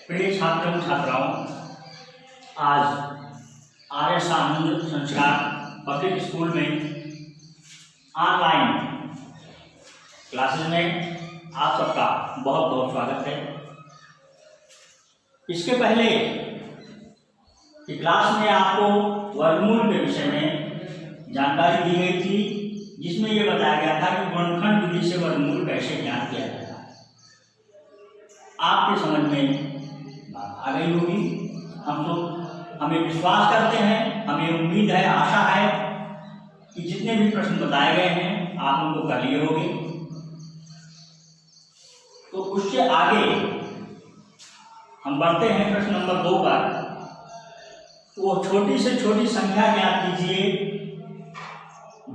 प्रिय छात्रों छात्राओं, आज आर्य सानंद संस्कार पब्लिक स्कूल में ऑनलाइन क्लासेस में आप सबका बहुत बहुत स्वागत है। इसके पहले कि क्लास में आपको वर्गमूल के विषय में जानकारी दी गई थी, जिसमें यह बताया गया था कि गुणनखंड विधि से वर्गमूल कैसे ज्ञात किया जाता है। आपके समझ में आ गई होगी। हमें विश्वास करते हैं, हमें उम्मीद है, आशा है कि जितने भी प्रश्न बताए गए हैं आप उनको कर लिए होंगे। तो उससे आगे हम बढ़ते हैं प्रश्न नंबर 2 पर। वो छोटी से छोटी संख्या ज्ञात कीजिए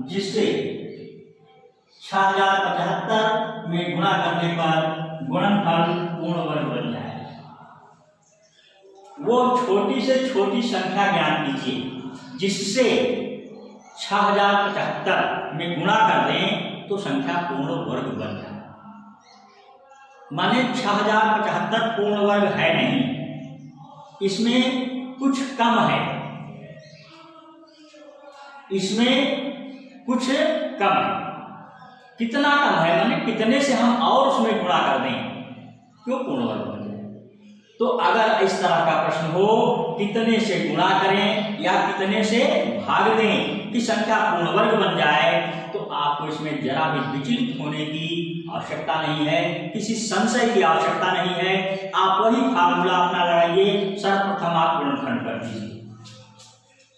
जिससे 6075 में गुणा करने पर गुणनफल पूर्ण वर्ग बन जाए। वो छोटी से छोटी संख्या ज्ञात कीजिए जिससे 6075 में गुणा कर दें तो संख्या पूर्ण वर्ग बन जाए। माने 6075 पूर्ण वर्ग है नहीं, इसमें कुछ कम है, इसमें कुछ कम है। कितना कम है, माने कितने से हम और उसमें गुणा कर दें क्यों पूर्ण वर्ग बन जाए। तो अगर इस तरह का प्रश्न हो, कितने से गुणा करें या कितने से भाग दें कि संख्या पूर्ण वर्ग बन जाए, तो आपको इसमें जरा भी विचलित होने की आवश्यकता नहीं है, किसी संशय की आवश्यकता नहीं है। आप वही फार्मूला अपना लगाइए। सर्वप्रथम आप गुणनखंड कर दीजिए।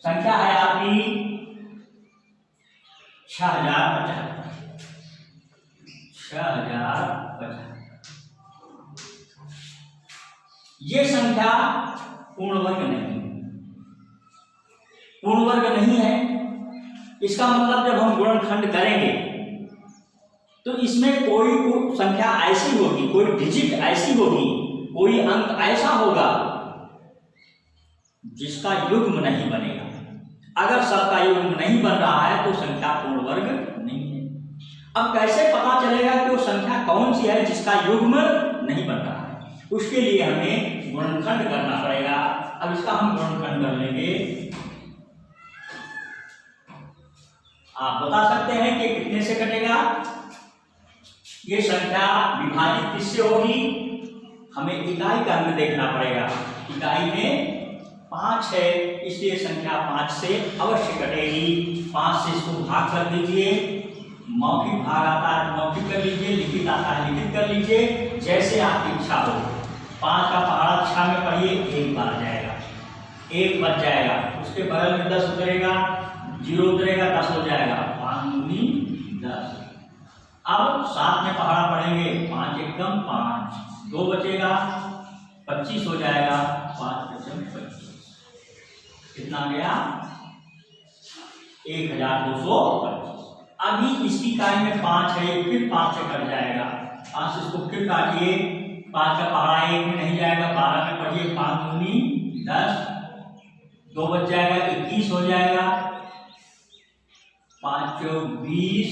संख्या है आपकी 6050। ये संख्या पूर्ण वर्ग नहीं, पूर्ण वर्ग नहीं है। इसका मतलब जब हम गुणनखंड करेंगे तो इसमें कोई संख्या ऐसी होगी, कोई डिजिट ऐसी होगी, कोई अंक ऐसा होगा जिसका युग्म नहीं बनेगा। अगर सबका युग्म नहीं बन रहा है तो संख्या पूर्ण वर्ग नहीं है। अब कैसे पता चलेगा कि वो संख्या कौन सी है जिसका युग्म नहीं बन रहा है? उसके लिए हमें गुणनखंड करना पड़ेगा। अब इसका हम गुणनखंड कर लेंगे। आप बता सकते हैं कि कितने से कटेगा। ये संख्या विभाजित किससे होगी? हमें इकाई का अंक देखना पड़ेगा। इकाई में 5 है, इसलिए संख्या 5 से अवश्य कटेगी। 5 से इसको भाग कर दीजिए। मौखिक भाग आता है मौखिक कर लीजिए, लिखित आता है लिखित कर लीजिए, जैसे आपकी इच्छा हो। 5 का पहाड़ा 6 में पढ़िए, 1 बार जाएगा, 1 बच जाएगा। उसके बगल में 10 उतरेगा, 0 उतरेगा, 10 हो जाएगा। 5 दूनी 10। अब 7 में पहाड़ा पढ़ेंगे, 5 एकम 5, 2 बचेगा, 25 हो जाएगा। 5 पचम 25, कितना गया? 1225। अभी इसकी इकाई में 5 है, फिर 5 से कट जाएगा। 5 से इसको फिर काटिए, 5 का पहाड़ा 1 में नहीं जाएगा, 12 में पढ़िए। 5 दूनी 10, 2 बच जाएगा, 21 हो जाएगा। 5 चौक 20,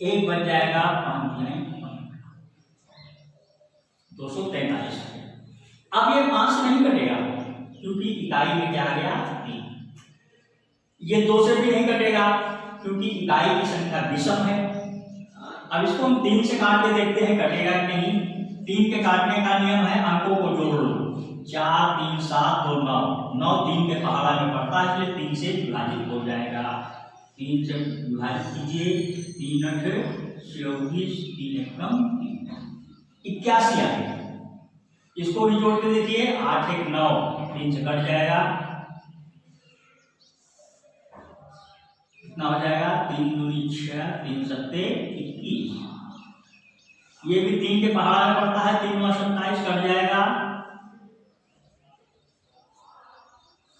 1 बच जाएगा। 5 243। अब ये 5 से नहीं कटेगा क्योंकि इकाई में क्या आ गया? 3। ये 2 से भी नहीं कटेगा क्योंकि इकाई की संख्या विषम है। अब इसको हम 3 से काट के देखते हैं कटेगा कि नहीं। 3 के काटने का नियम है, अंकों को जोड़ लो। 4 3 7 2 9, 9 3 के पहाड़ा में पड़ता है, इसलिए 3 से विभाजित हो जाएगा। 3 से विभाजित कीजिए, 3 8 24, 3 एकम 81 आ गया। इसको भी जोड़ के देखिए, 8 1 9, 3 से कट जाएगा, कितना हो जाएगा? 3 दूनी 6, 3 सत्ते 21। ये भी 3 के पहाड़ा में पड़ता है, 3 9 27 कट जाएगा।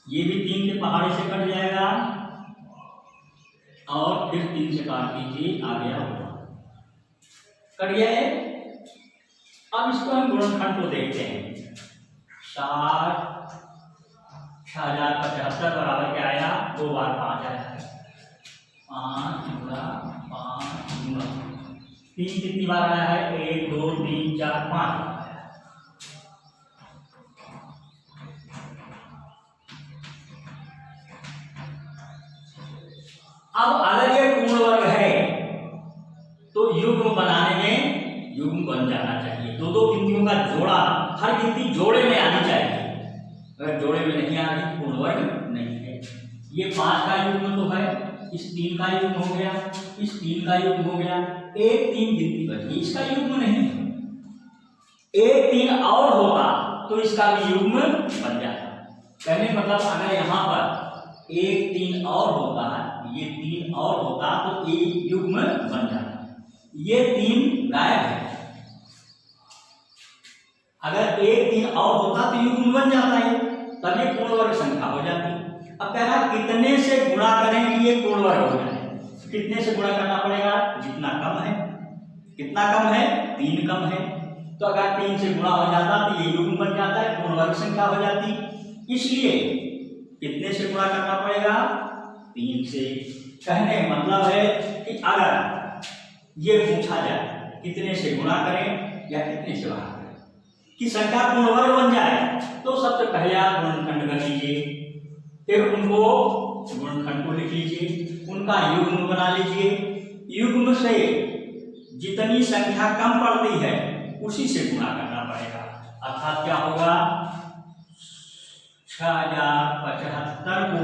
ये भी 3 के पहाड़े से कट जाएगा और फिर 3 से काट दीजिए, आ गया कट गया है। अब इसको हम गुणनखंड को देखते हैं। 6075 बराबर क्या आया? 2 बार 5 आया है। 5 गुणा 5 गुणा 3 कितनी बार आया है? 1 2 3 4 5। अब अगर ये पूर्ण वर्ग है तो युग्म बनाने में युग्म बन जाना चाहिए। दो दो गिनतियों का जोड़ा, हर गिनती जोड़े में आनी चाहिए। अगर जोड़े में नहीं आ रही पूर्ण वर्ग नहीं है। ये 5 का युग्म तो है, इस 3 का युग्म हो गया, इस 3 का युग्म हो गया, एक 3 गिनती बची, इसका युग्म नहीं है। एक 3 और होता तो इसका भी युग्म बन जाता। कहने मतलब अगर यहाँ पर एक 3 और होता, ये 3 और होता तो एक युग्म बन जाता। ये 3 गायब है, अगर एक 3 और होता तो युग्म बन जाता है, तब ये पूर्ण वर्ग संख्या हो जाती। अब कह रहा कितने से गुणा करें कि ये पूर्ण वर्ग हो जाए। कितने से गुणा करना पड़ेगा? जितना कम है। कितना कम है? 3 कम है। तो अगर 3 से गुणा हो जाता तो ये युग्म बन जाता है, पूर्ण वर्ग संख्या हो जाती। इसलिए कितने से गुणा करना पड़ेगा? 3 से। कहने मतलब है कि अगर ये पूछा जाए कितने से गुणा करें या कितने से भाग करें कि संख्या पूर्ण वर्ग बन जाए, तो सबसे पहले आप गुणनखंड कर लीजिए, फिर उनको गुणनखंड को लिख लीजिए, उनका युग्म बना लीजिए। युग्म से जितनी संख्या कम पड़ती है उसी से गुणा करना पड़ेगा। अर्थात क्या होगा? 6075 को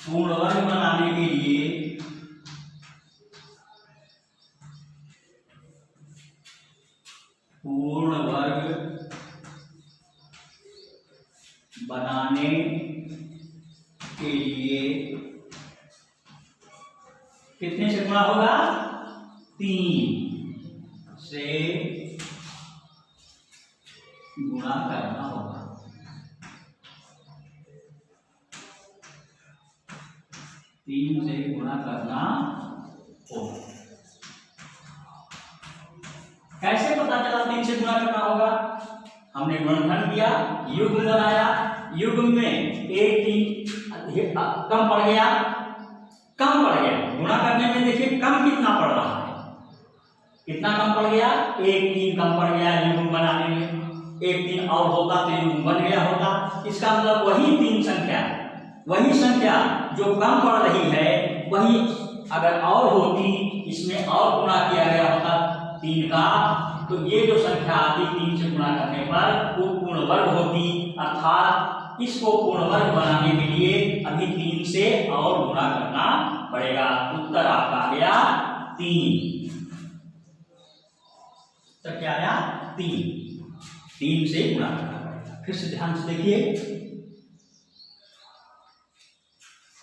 पूर्ण वर्ग बनाने के लिए कितने से गुणा होगा? 3 से गुणा करना होगा। 3 से गुणा करना होगा। कैसे पता चला 3 से गुणा करना होगा? हमने गुणनखंड किया, युग्म बनाया, युग्म में एक 3 कम पड़ गया, कम पड़ गया। गुणा करने में देखिए कम कितना पड़ रहा है, कितना कम पड़ गया? एक 3 कम पड़ गया युग्म बनाने में। एक 3 और होता तो युग्म बन गया होता। इसका मतलब वही 3 संख्या, वही संख्या जो कम पड़ रही है, वही अगर और होती, इसमें और गुणा किया गया होता 3 का, तो ये जो संख्या आती 3 से गुणा करने पर वो पूर्ण वर्ग होती। अर्थात इसको पूर्ण वर्ग बनाने के लिए अभी 3 से और गुणा करना पड़ेगा। उत्तर आपका आ गया 3। तो क्या आया? 3 से गुणा करना पड़ेगा। फिर से ध्यान से देखिए,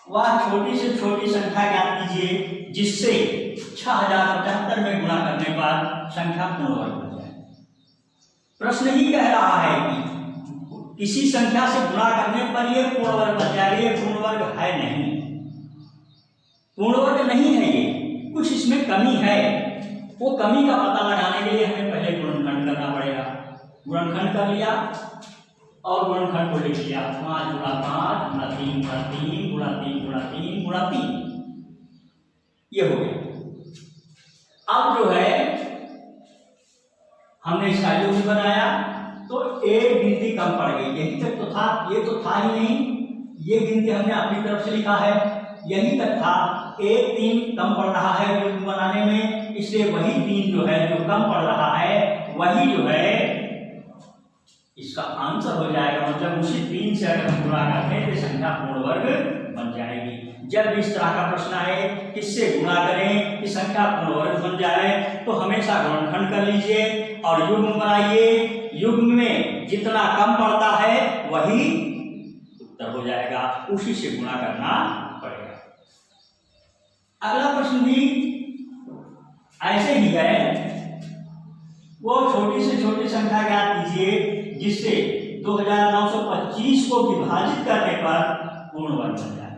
वह छोटी से छोटी संख्या ज्ञात कीजिए जिससे 6075 में गुणा करने पर संख्या पूर्ण वर्ग बन जाए। प्रश्न ही कह रहा है कि किसी संख्या से गुणा करने पर यह पूर्ण वर्ग बन जाए। ये पूर्ण वर्ग है नहीं, पूर्ण वर्ग नहीं है, ये कुछ इसमें कमी है। वो कमी का पता लगाने के लिए हमें पहले गुणनखंड करना पड़ेगा। गुणनखंड कर लिया और गुणनखंड को लिख लिया, 5 गुणा 5 गुणा 3 गुणा 3 गुणा 3 गुणा 3 गुणा 3, ये हो गया। अब जो है हमने इसका युग्म बनाया तो एक गिनती कम पड़ गई। यही तक तो था, ये तो था ही नहीं, ये गिनती हमने अपनी तरफ से लिखा है, यही तक था। एक 3 कम पड़ रहा है युग्म बनाने में, इसलिए वही 3 जो है जो कम पड़ रहा है वही जो है इसका आंसर हो जाएगा। मतलब उसी 3 से अगर हम गुणा करते हैं तो संख्या पूर्ण वर्ग बन जाएगी। जब इस तरह का प्रश्न आए किससे गुणा करें कि संख्या पूर्ण वर्ग बन जाए, तो हमेशा गुणनखंड कर लीजिए और युग्म बनाइए। युग्म में जितना कम पड़ता है वही उत्तर हो जाएगा, उसी से गुणा करना पड़ेगा। अगला प्रश्न भी ऐसे ही है, वो छोटी से छोटी संख्या ज्ञात कीजिए जिससे 2925 को विभाजित करने पर पूर्ण वर्ग बन जाए।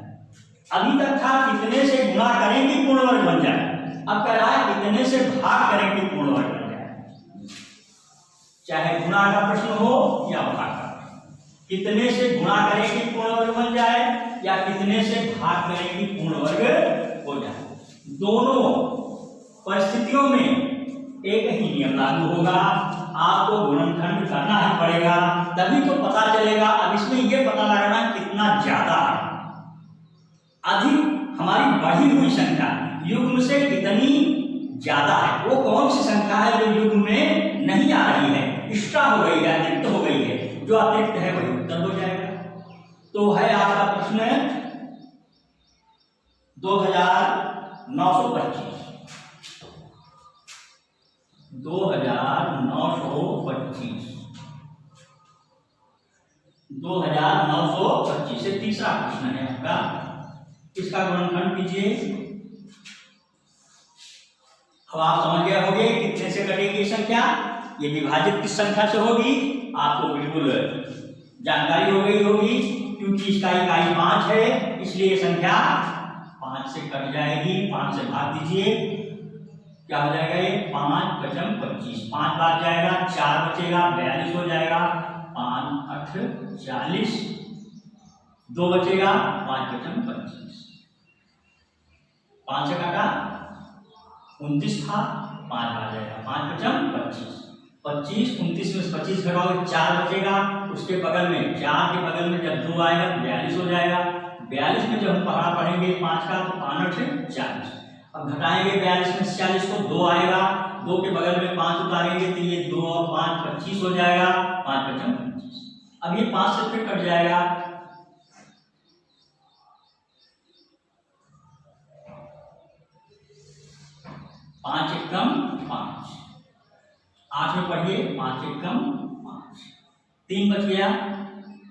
अभी तक था कितने से गुणा करें कि पूर्ण वर्ग बन जाए, अब कह रहा है कितने से भाग करें कि पूर्ण वर्ग बन जाए। चाहे गुणा का प्रश्न हो या भाग का, कितने से गुणा करें कि पूर्ण वर्ग बन जाए या कितने से भाग करें कि पूर्ण वर्ग हो जाए। दोनों परिस्थितियों में एक ही नियम लागू होगा, आपको गुणनखंड करना ही पड़ेगा, तभी तो पता चलेगा। अब इसमें यह पता लगाना कितना ज्यादा है। अधिक हमारी बढ़ी हुई संख्या युग्म से कितनी ज्यादा है, वो कौन सी संख्या है जो युग्म में नहीं आ रही है, एक्स्ट्रा हो गई है, अतिरिक्त हो गई है। जो अतिरिक्त है वही उत्तर हो जाएगा। तो है आपका प्रश्न 2925 2925 से तीसरा प्रश्न है आपका, इसका गुणनखंड कीजिए। अब आप समझ गए होंगे कितने से कटेगी संख्या, ये विभाजित किस संख्या से होगी, आपको बिल्कुल जानकारी हो गई होगी। क्योंकि इसका इकाई 5 है, इसलिए संख्या 5 से कट जाएगी। 5 से भाग दीजिए, क्या हो जाएगा, ये 5 पचम 25, 5 बार जाएगा, 4 बचेगा, 42 हो जाएगा। 5 8 40, 2 बचेगा, 5 पचम 25, 5 से काटा 29 था, 5 बार जाएगा, 5 पचम 25, 25 29 में 25 घटाओगे 4 बचेगा, उसके बगल में 4 के बगल में जब 2 आएगा 42 हो जाएगा। 42 में जब हम पहाड़ा पढ़ेंगे 5 का तो 5 8 40, अब घटाएंगे 42 में 40 को, 2 आएगा, 2 के बगल में 5 उतारेंगे तो ये 2 और 5 25 हो जाएगा, 5 पचम 25। अब ये 5 से फिर कट जाएगा, 5 एकम 5, 8 में पढ़िए, 5 एकम 5, 3 बच गया,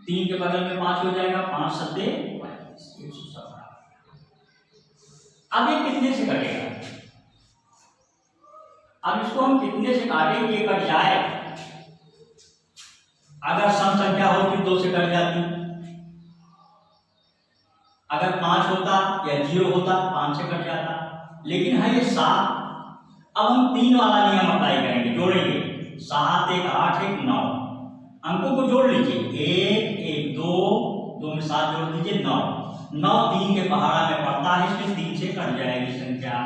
3 के बगल में 5 हो जाएगा, 5 सत्ते 117। अब ये कितने से कटेगा, अब इसको हम कितने से काटेंगे, ये कट जाए। अगर सम संख्या होती 2 से कट जाती, अगर 5 होता या 0 होता 5 से कट जाता, लेकिन है ये 7। अब हम 3 वाला नियम अप्लाई करेंगे, जोड़ेंगे, 7 1 8 1 9, अंकों को जोड़ लीजिए, 1 1 2 2 में 7 जोड़ दीजिए, 9 9 3 के पहाड़ा में पड़ता है, इसमें 3 से कट जाएगी संख्या।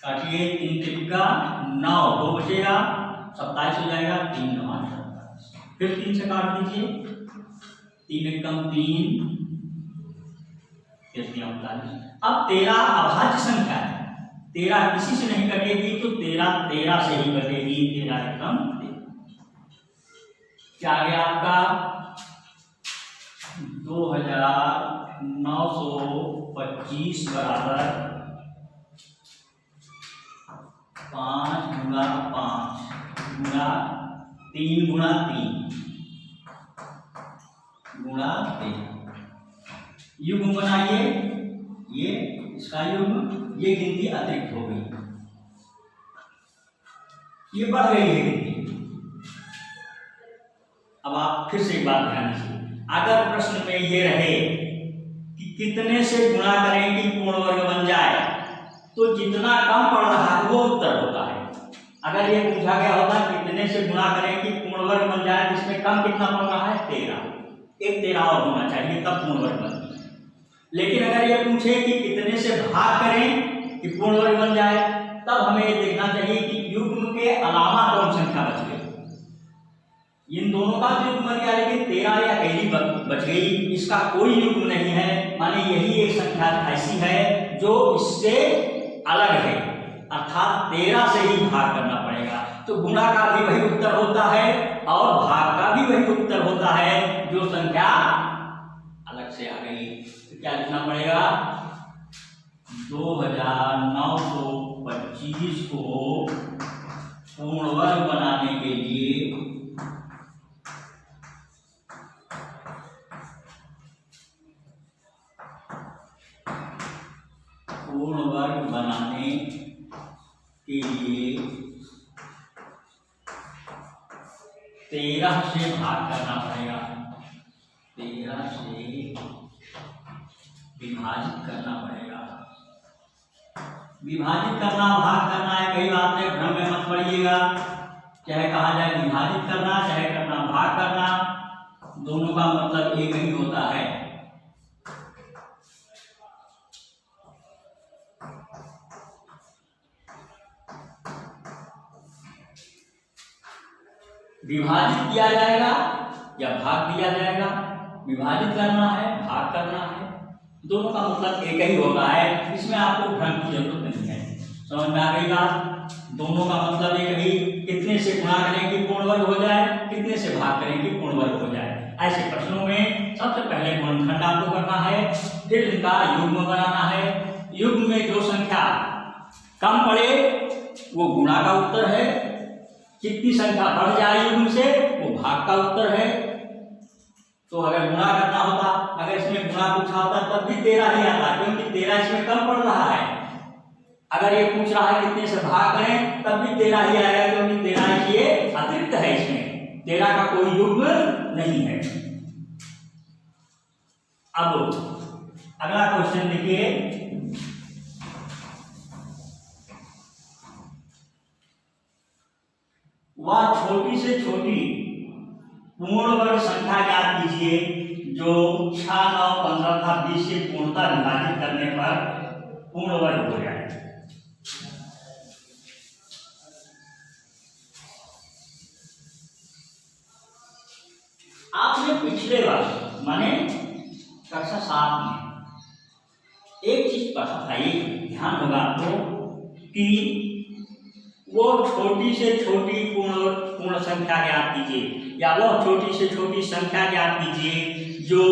काटिए, 3 3 का 9, 2 बचेगा, 27 हो जाएगा, 3 9 27, फिर 3 से काट दीजिए, 3 एकम 3, 39। अब 13 अभाज्य संख्या है, 13 किसी से नहीं कटेगी, तो 13 13 से ही कटेगी, 13 एकम 13। क्या आ गया आपका 2925 बराबर 5 गुणा 5 गुणा 3 गुणा 3 गुणा 3। युग्म बनाइए, ये इसका युग्म, ये गिनती अतिरिक्त हो गई, ये बढ़ गई है गिनती। अब आप फिर से एक बात ध्यान दीजिए, अगर प्रश्न में ये रहे कि कितने से गुणा करें कि पूर्ण वर्ग बन जाए, तो जितना कम पड़ रहा है वो उत्तर होता है। अगर ये पूछा गया होता कितने से गुणा करें कि पूर्ण वर्ग बन जाए, तो इसमें कम कितना पड़ रहा है, 13, एक 13 और होना चाहिए तब पूर्ण वर्ग बनती है। लेकिन अगर ये पूछे कि कितने से भाग करें कि पूर्ण वर्ग बन जाए, तब हमें ये देखना चाहिए कि युग्म के अलावा कौन संख्या बच गई। इन दोनों का युग्म बन गया, लेकिन 13 या अकेली बच गई, इसका कोई युग्म नहीं है, माने यही एक संख्या ऐसी है जो इससे अलग है, अर्थात 13 से ही भाग करना पड़ेगा। तो गुणा का भी वही उत्तर होता है और भाग का भी वही उत्तर होता है, जो संख्या अलग से आ गई। तो क्या लिखना पड़ेगा, 2925 को पूर्ण वर्ग बनाने के लिए के लिए 13 से भाग करना पड़ेगा, 13 से विभाजित करना पड़ेगा। विभाजित करना भाग करना है, कई बात है, भ्रम में मत पड़िएगा। चाहे कहा जाए विभाजित करना, चाहे करना भाग करना, दोनों का मतलब एक ही होता है। विभाजित किया जाएगा या भाग दिया जाएगा, विभाजित करना है भाग करना है, दोनों का मतलब एक ही होता है, इसमें आपको भ्रम की जरूरत नहीं है। समझ में आ गई बात? दोनों का मतलब एक ही, कितने से गुणा करें कि पूर्ण वर्ग हो जाए, कितने से भाग करें कि पूर्ण वर्ग हो जाए। ऐसे प्रश्नों में सबसे पहले गुणनखंड आपको करना है, फिर इनका युग्म बनाना है। युग्म में जो संख्या कम पड़े वो गुणा का उत्तर है, जितनी संख्या बढ़ जाए युग्म से वो भाग का उत्तर है। तो अगर गुणा करना होता, अगर इसमें गुणा पूछा होता तब भी 13 ही आता, क्योंकि 13 इसमें कम पड़ रहा है। अगर ये पूछ रहा है कितने से भाग करें तब भी 13 ही आएगा, क्योंकि 13 ये अतिरिक्त है, इसमें 13 का कोई युग्म नहीं है। अब अगला क्वेश्चन देखिए, वह छोटी से छोटी पूर्ण वर्ग संख्या ज्ञात कीजिए जो 6, 9, 15 तथा 20 से पूर्णतः विभाजित करने पर पूर्ण वर्ग हो जाए। आपने पिछले वर्ष माने कक्षा 7 में एक चीज पढ़ा था, ये ध्यान होगा आपको कि वो छोटी से छोटी पूर्ण संख्या ज्ञात कीजिए, या वह छोटी से छोटी संख्या ज्ञात कीजिए जो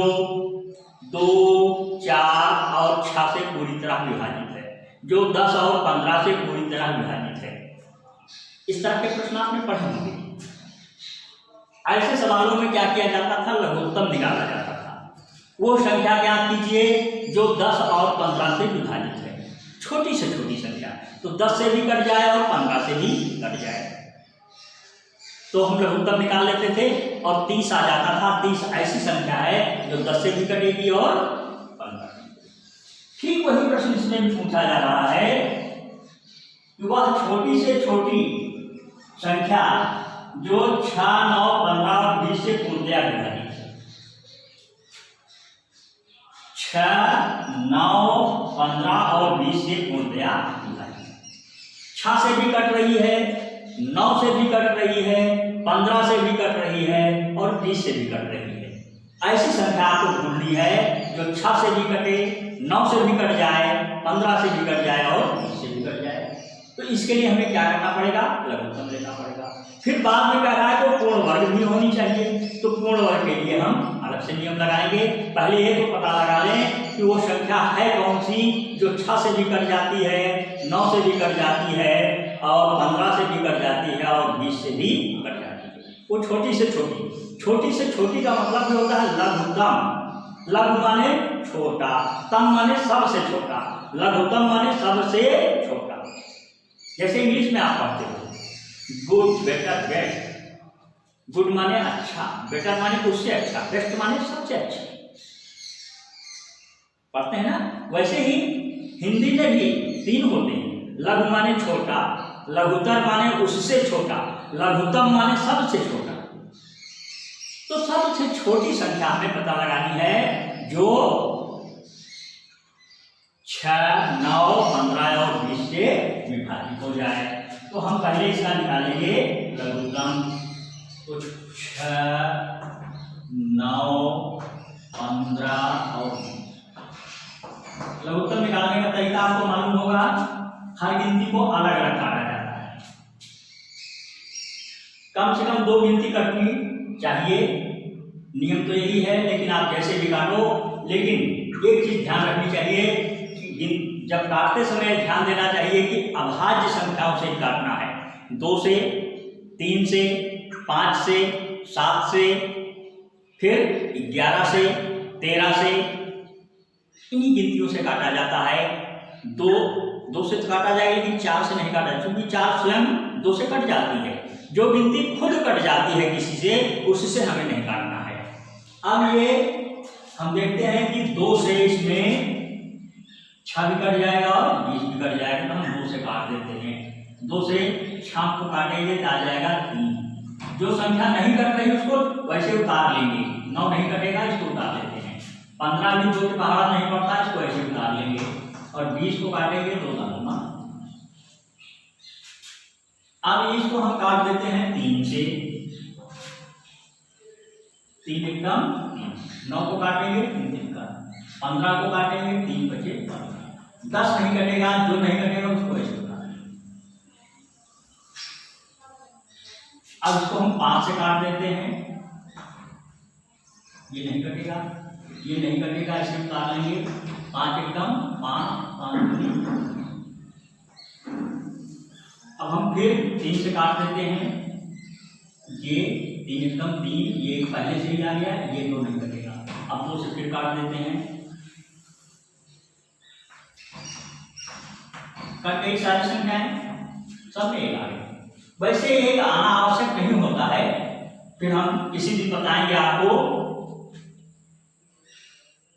2, 4 और 6 से पूरी तरह विभाजित है, जो 10 और 15 से पूरी तरह विभाजित है। इस तरह के प्रश्न आपने पढ़े होंगे। ऐसे सवालों में क्या किया जाता था, लघुत्तम निकाला जाता था। वो संख्या ज्ञात कीजिए जो 10 और 15 से विभाजित है, छोटी से छोटी संख्या, तो 10 से भी कट जाए और 15 से भी कट जाए, तो हम लघुत्तम निकाल लेते थे और 30 आ जाता था। 30 ऐसी संख्या है जो 10 से भी कटेगी और 15 से। ठीक वही प्रश्न इसमें भी पूछा जा रहा है कि वह छोटी से छोटी संख्या जो 6, 9, 15 और 20 से पूर्णतया विभाजित है। 6, 9, 15 और 20 से पूर्णतया विभाजित, 6 से भी कट रही है, 9 से भी कट रही है, 15 से भी कट रही है और 20 से भी कट रही है। ऐसी संख्या आपको ढूंढनी है जो 6 से भी कटे, 9 से भी कट जाए, 15 से भी कट जाए और 20 से भी कट जाए। तो इसके लिए हमें क्या करना पड़ेगा, लघुत्तम लेना पड़ेगा। फिर बाद में कह रहा है तो पूर्ण वर्ग भी होनी चाहिए, तो पूर्ण वर्ग के लिए हम अलग से नियम लगाएंगे। पहले ये तो पता लगा लें कि वो संख्या है कौन सी जो 6 से भी कट जाती है, 9 से भी कट जाती है और 15 से भी कट जाती है और 20 से भी कट जाती है। वो छोटी से छोटी, छोटी से छोटी का मतलब होता है लघुत्तम। लघु माने छोटा, तम माने सबसे छोटा, लघुत्तम माने सबसे छोटा। जैसे इंग्लिश में आप पढ़ते हो गुड, बेटर, बेस्ट। गुड माने अच्छा, बेटर माने उससे अच्छा, बेस्ट माने सबसे अच्छा, पढ़ते हैं ना। वैसे ही हिंदी में भी 3 होते हैं, लघु माने छोटा, लघुतर माने उससे छोटा, लघुत्तम माने सबसे छोटा। तो सबसे छोटी संख्या हमें पता लगानी है जो 6, 9, 15 और 20 से विभाजित हो जाए। तो हम पहले इसका निकालेंगे लघुत्तम। तो 6, 9, 15 और 20। लघुत्तम निकालने का तरीका आपको मालूम होगा, हर गिनती को अलग अलग काटा जाता है। कम से कम 2 गिनती कटनी चाहिए, नियम तो यही है, लेकिन आप जैसे भी काटो। लेकिन एक चीज ध्यान रखनी चाहिए कि जब काटते समय ध्यान देना चाहिए कि अभाज्य संख्याओं से काटना है। 2 से, 3 से, 5 से, 7 से, फिर 11 से, 13 से, इन्हीं गिनतियों से काटा जाता है। 2 से तो काटा जाएगा, लेकिन 4 से नहीं काटा, क्योंकि 4 स्वयं 2 से कट जाती है। जो गिनती खुद कट जाती है किसी से, उससे हमें नहीं काटना है। अब ये हम देखते हैं कि 2 से इसमें 6 भी कट जाएगा और 20 भी कट जाएगा, तो हम 2 से काट देते हैं। 2 से 6 को काटेंगे तो आ जाएगा 3। जो संख्या नहीं कट रही उसको वैसे उतार लेंगे। 9 नहीं कटेगा, इसको उतार लेते हैं। 15 भी 2 के पहाड़ा नहीं पड़ता, इसको ऐसे उतार लेंगे और 20 को काटेंगे तो उतारूंगा। अब इसको हम काट देते हैं 3 से, 3 एकदम 9 को काटेंगे 3 का 15 को काटेंगे 3 बचे 15, 10 नहीं कटेगा, जो नहीं कटेगा उसको ऐसे बता देंगे। अब इसको हम 5 से काट देते हैं, ये नहीं कटेगा, ये नहीं कटेगा, इसे उतार लेंगे। 5 एकदम 5, 5 दूनी। अब हम फिर 3 से काट देते हैं, ये 3 एकदम 3, ये पहले से ही आ गया, ये 2 नहीं कटेगा। अब 2 से फिर काट देते हैं, कट गई सारी संख्याएं, सब एक आ गए। वैसे एक आना आवश्यक नहीं होता है, फिर हम किसी दिन बताएंगे आपको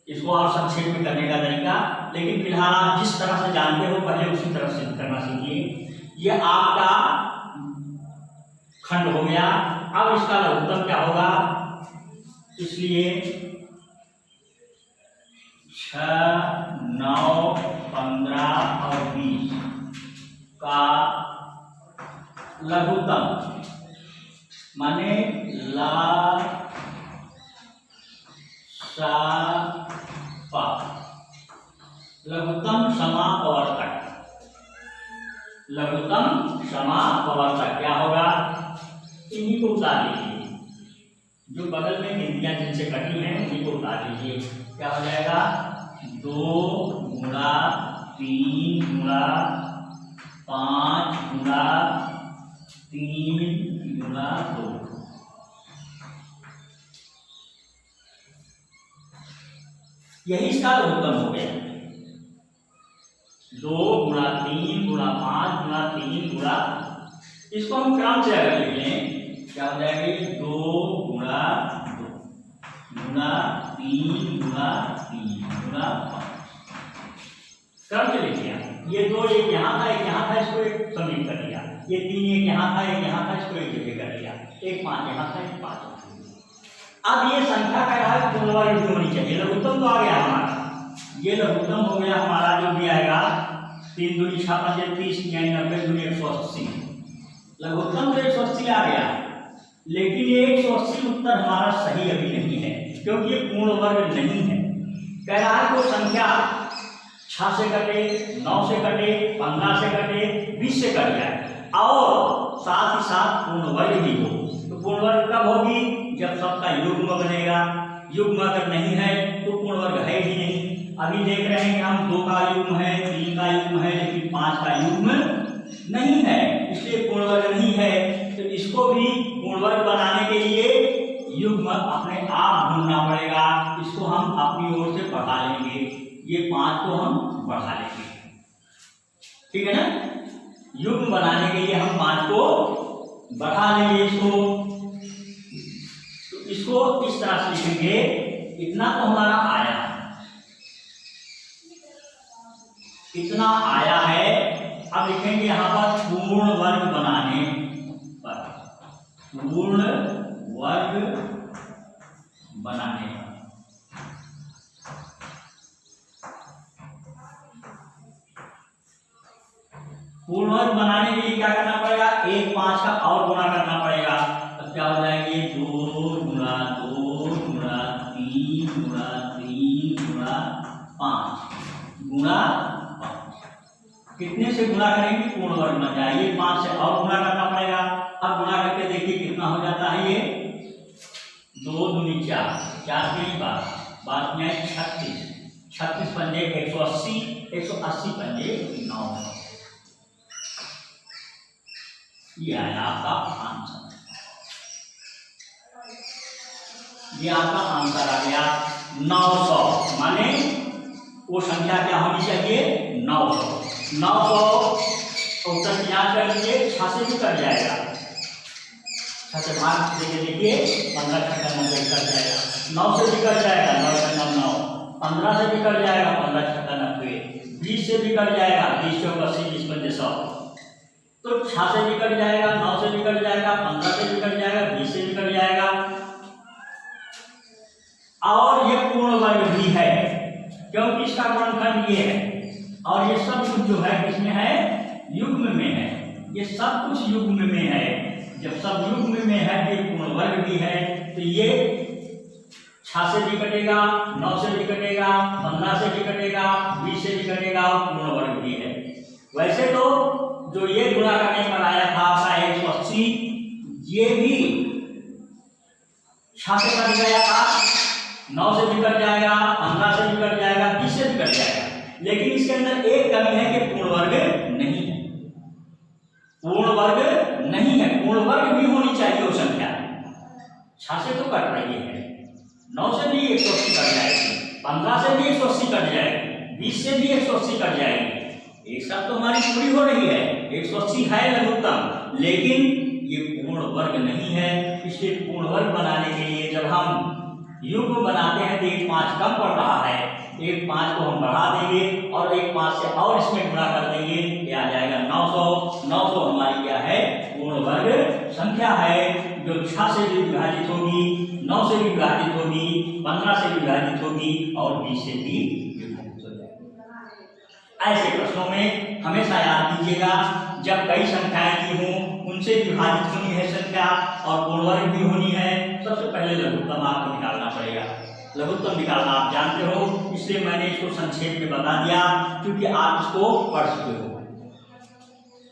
इसको और संक्षेप में करने का तरीका, लेकिन फिलहाल आप जिस तरह से जानते हो पहले उसी तरह से करना सीखिए। ये आपका खंड हो गया। अब इसका लघुत्तम क्या होगा, इसलिए 6, 9, 15 और 20 का लघुत्तम माने ला सा पा, लघुत्तम समापवर्तक, लघुत्तम समापवर्तक क्या होगा, इन्हीं को उतार लीजिए, जो बगल में गिनतियां जिनसे कटी हैं उन्हीं को उतार लीजिए। क्या हो जाएगा, 2 गुणा 3 गुणा 5 गुणा 3 गुणा 2, यही इसका लघुत्तम हो गया। 2 गुणा 3 गुणा 5 गुणा 3 गुणा, इसको हम क्रम से अगर लिख लें क्या हो जाएगा, 2 गुणा 2 गुणा 3 गुणा 3 गुणा 5, क्रम से लिख लिया। ये 2 एक यहाँ था, एक यहाँ था, इसको एक सम्मिलित कर लिया। ये 3 एक यहाँ था, एक यहाँ था, इसको एक जगह कर लिया। एक 5 यहाँ था, एक 5। अब ये संख्या कह रहा है पूर्ण वर्ग भी होनी चाहिए, लघुत्तम तो आ गया हमारा, ये लघुत्तम हो गया हमारा, जो भी आएगा 3 दूनी 6 पंजे 30, 90 दूनी 180, लघुत्तम तो 180 आ गया। लेकिन ये 180 उत्तर हमारा सही अभी नहीं है, क्योंकि ये पूर्ण वर्ग नहीं है। कह रहा है कोई संख्या 6 से कटे, 9 से कटे, 15 से कटे, 20 से कट जाए और साथ ही साथ पूर्ण वर्ग भी हो। तो पूर्ण वर्ग कब होगी, जब सबका युग्म बनेगा। युग्म अगर नहीं है तो पूर्ण वर्ग है ही नहीं। अभी देख रहे हैं कि हम 2 का युग्म है, 3 का युग्म है, लेकिन 5 का युग्म नहीं है, इसलिए पूर्ण वर्ग नहीं है। तो इसको भी पूर्ण वर्ग बनाने के लिए युग्म अपने आप ढूंढना पड़ेगा। इसको हम अपनी ओर से बढ़ा लेंगे, ये 5 को हम बढ़ा लेंगे, ठीक है ना। युग्म बनाने के लिए हम 5 को बढ़ा लेंगे। इसको इस तरह से लिखेंगे, इतना तो हमारा आया, इतना आया है। अब लिखेंगे यहां पर पूर्ण वर्ग बनाने पर, पूर्ण वर्ग बनाने पर पूर्ण वर्ग बनाने के लिए क्या करना पड़ेगा, 1 5 का और गुणा करना पड़ेगा। तो क्या हो जाएगी, 2 गुणा 2 गुणा 3 गुणा 3 गुणा 5 गुणा 5। कितने से गुणा करेंगे, पूर्ण वर्ग बन जाएगी। 5 से और गुणा करना पड़ेगा। अब गुणा करके देखिए कितना हो जाता है, ये 2 दूनी 4, 4 की बात में 36, 36 पंजे 180, 180 पंजे 9, ये आया आपका आंसर। ये आपका आंसर आ गया 900, माने वो संख्या क्या होनी चाहिए, 900। 900 उत्तर की जांच कर लीजिए, 6 से भी कट जाएगा, 6 से भाग देके देखिए 15 छक्का 90 कट जाएगा, 9 से भी कट जाएगा, 9 छक्का 9, 15 से भी कट जाएगा, 15 छक्का 90, 20 से भी कट जाएगा, 20 चौक 80, 20 पंजे 100। तो 6 से भी कट जाएगा, 9 से भी कट जाएगा, 15 से भी कट जाएगा, 20 से भी कट जाएगा, और ये पूर्ण वर्ग भी है क्योंकि इसका गुणनखंड ये है। और ये सब कुछ जो है किसमें है, युग्म में है। ये सब कुछ युग्म में है। जब सब युग्म में है तो पूर्ण वर्ग भी है। तो ये 6 से भी कटेगा, 9 से भी कटेगा, 15 से भी कटेगा, 20 से भी कटेगा और पूर्ण वर्ग भी है। वैसे तो जो ये गुणा करने पर आया था आपका 180, ये भी 6 से कट गया था, 9 से भी कट जाएगा, 15 से भी कट जाएगा, 20 से भी कट जाएगा। लेकिन इसके अंदर एक कमी है कि पूर्ण वर्ग नहीं है। पूर्ण वर्ग नहीं है, पूर्ण वर्ग भी होनी चाहिए वो संख्या। 6 से तो कट रही है, 9 से भी 180 कट जाएगी, 15 से भी 180 कट जाएगी, 20 से भी 180 कट जाएगी। एक साथ तो हमारी पूरी हो रही है, 180 है लघुत्तम, लेकिन ये पूर्ण वर्ग नहीं है। इसलिए पूर्ण वर्ग बनाने के लिए जब हम युग्म बनाते हैं तो एक 5 कम पड़ रहा है, एक 5 को हम बढ़ा देंगे और एक 5 से और इसमें गुणा कर देंगे, ये आ जाएगा 900। 900 हमारी क्या है? पूर्ण वर्ग संख्या है, जो 6 से भी विभाजित होगी, 9 से भी विभाजित होगी, 15 से भी विभाजित होगी और 20 से भी विभाजित हो जाएगी। ऐसे प्रश्नों में हमेशा याद कीजिएगा, जब कई संख्याएं दी हों उनसे विभाजित होनी है संख्या और पूर्ण वर्ग भी होनी है, सबसे पहले लघुत्तम आपको निकालना पड़ेगा। लघुत्तम निकालना आप जानते हो, इसलिए मैंने इसको संक्षेप में बता दिया क्योंकि आप इसको पढ़ चुके हो।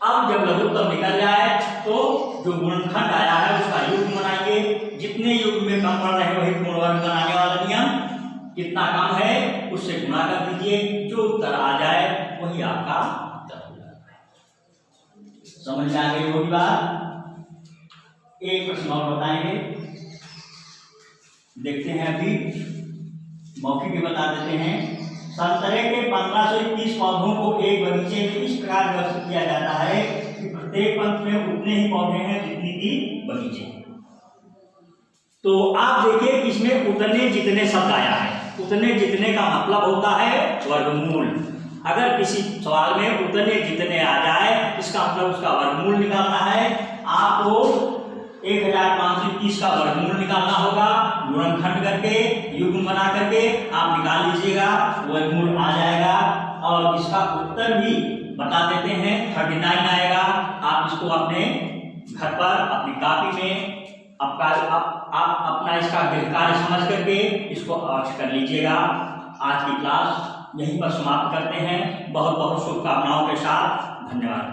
अब जब लघुत्तम निकल जाए तो जो गुणनखंड आया है उसका युग्म बनाइए। जितने युग्म में कम पड़ रहे हैं वही पूर्ण वर्ग बनाने वाला नियम, कितना कम है उससे गुणा कर दीजिए, जो उत्तर आ जाए वही आपका उत्तर हो जाता है। समझ में आ गई होगी बात? एक प्रश्न और बताएंगे, देखते हैं, अभी मौखिक भी बता देते हैं। संतरे के 1521 पौधों को एक बगीचे में इस प्रकार व्यवस्थित किया जाता है कि प्रत्येक पंक्ति में उतने ही पौधे हैं जितनी की बगीचे। तो आप देखिए इसमें उतने जितने शब्द आया है, उतने जितने का मतलब होता है वर्गमूल। अगर किसी सवाल में उतने जितने आ जाए इसका मतलब उसका वर्गमूल निकालना है। आपको 1521 का वर्गमूल निकालना होगा, गुणनखंड करके युग्म बना करके आप निकाल लीजिएगा, वर्गमूल आ जाएगा। और इसका उत्तर भी बता देते हैं, 39 आएगा। आप इसको अपने घर पर अपनी कॉपी में आप अपना इसका गृह कार्य समझ करके इसको अवश्य कर लीजिएगा। आज की क्लास यहीं पर समाप्त करते हैं। बहुत बहुत शुभकामनाओं के साथ, धन्यवाद।